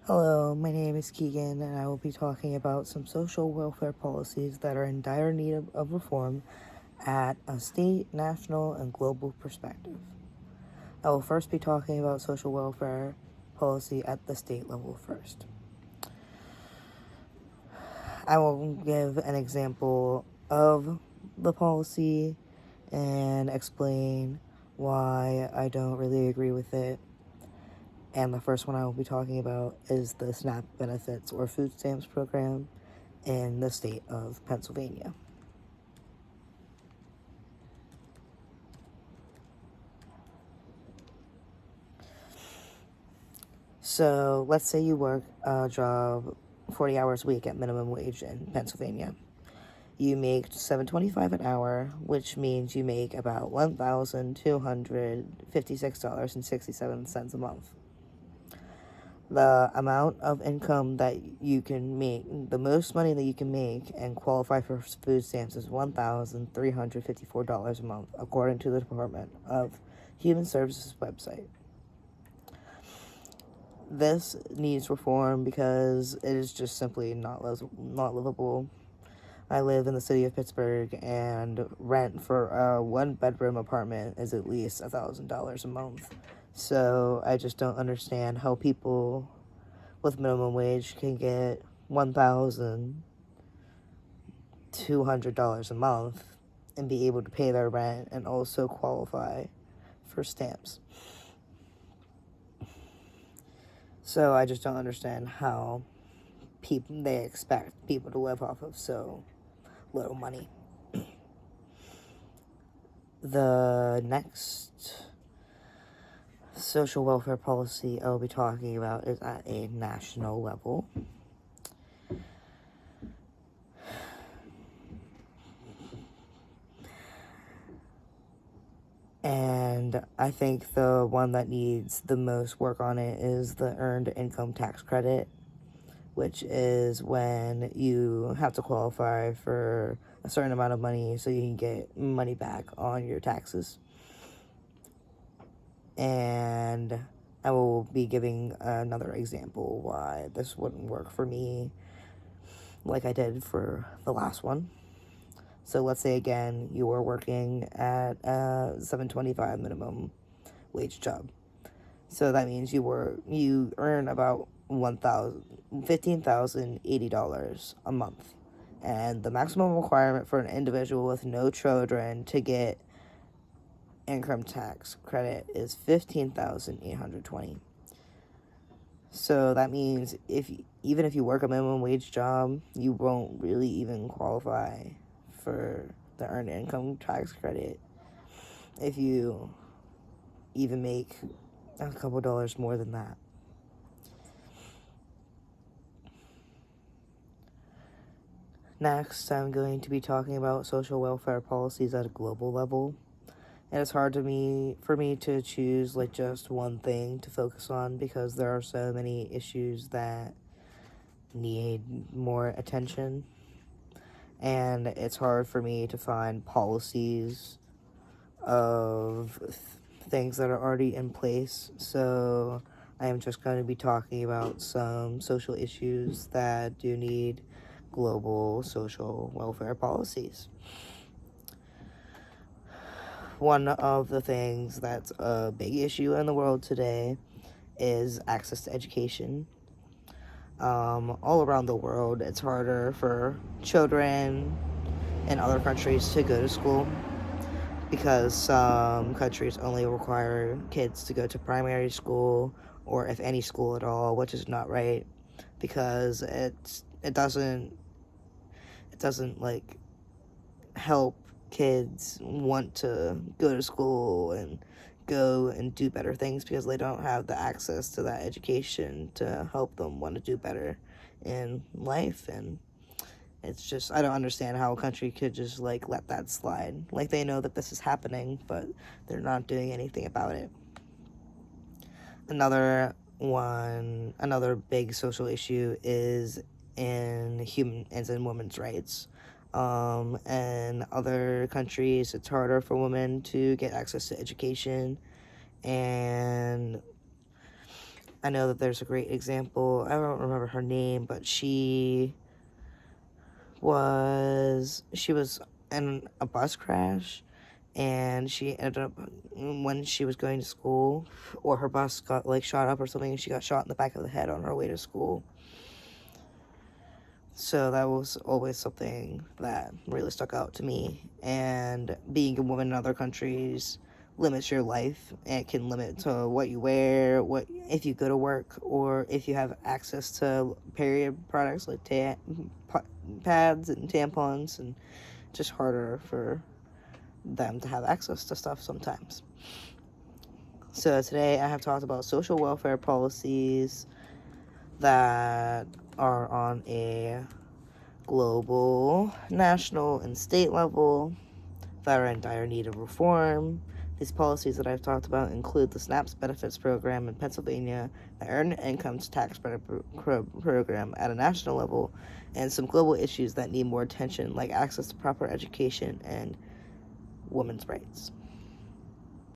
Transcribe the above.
Hello, my name is Keegan, and I will be talking about some social welfare policies that are in dire need of reform at a state, national, and global perspective. I will first be talking about social welfare policy at the state level first. I will give an example of the policy and explain why I don't really agree with it. And the first one I will be talking about is the SNAP benefits or food stamps program in the state of Pennsylvania. So let's say you work a job 40 hours a week at minimum wage in Pennsylvania. You make $7.25 an hour, which means you make about $1,256.67 a month. The amount of income that you can make, the most money that you can make and qualify for food stamps is $1,354 a month, according to the Department of Human Services website. This needs reform because it is just simply not livable. I live in the city of Pittsburgh, and rent for a one-bedroom apartment is at least $1,000 a month. So I just don't understand how people with minimum wage can get $1,200 a month and be able to pay their rent and also qualify for stamps. So I just don't understand how they expect people to live off of so little money. The next social welfare policy I will be talking about is at a national level. And I think the one that needs the most work on it is the earned income tax credit, which is when you have to qualify for a certain amount of money so you can get money back on your taxes. And I will be giving another example why this wouldn't work for me like I did for the last one. So let's say again you are working at a $7.25 minimum wage job. So that means you earn about $15,080 a month. And the maximum requirement for an individual with no children to get income tax credit is $15,820. So that means even if you work a minimum wage job, you won't really even qualify for the earned income tax credit if you even make a couple dollars more than that. Next, I'm going to be talking about social welfare policies at a global level. And it's hard for me to choose like just one thing to focus on because there are so many issues that need more attention. And it's hard for me to find policies of things that are already in place. So I am just going to be talking about some social issues that do need global social welfare policies. One of the things that's a big issue in the world today is access to education. All around the world, it's harder for children in other countries to go to school because some countries only require kids to go to primary school or if any school at all, which is not right because it doesn't like help kids want to go to school and go and do better things because they don't have the access to that education to help them want to do better in life. And it's just, I don't understand how a country could just like let that slide. Like they know that this is happening, but they're not doing anything about it. Another big social issue is in women's rights. In other countries, it's harder for women to get access to education, and I know that there's a great example. I don't remember her name, but she was in a bus crash, and she ended up, when she was going to school, or her bus got like shot up or something, and she got shot in the back of the head on her way to school. So that was always something that really stuck out to me. And being a woman in other countries limits your life, and it can limit to what you wear, what if you go to work, or if you have access to period products like pads and tampons, and just harder for them to have access to stuff sometimes. So today I have talked about social welfare policies that are on a global, national, and state level that are in dire need of reform. These policies that I've talked about include the SNAPS benefits program in Pennsylvania, the Earned Income Tax Credit program at a national level, and some global issues that need more attention, like access to proper education and women's rights.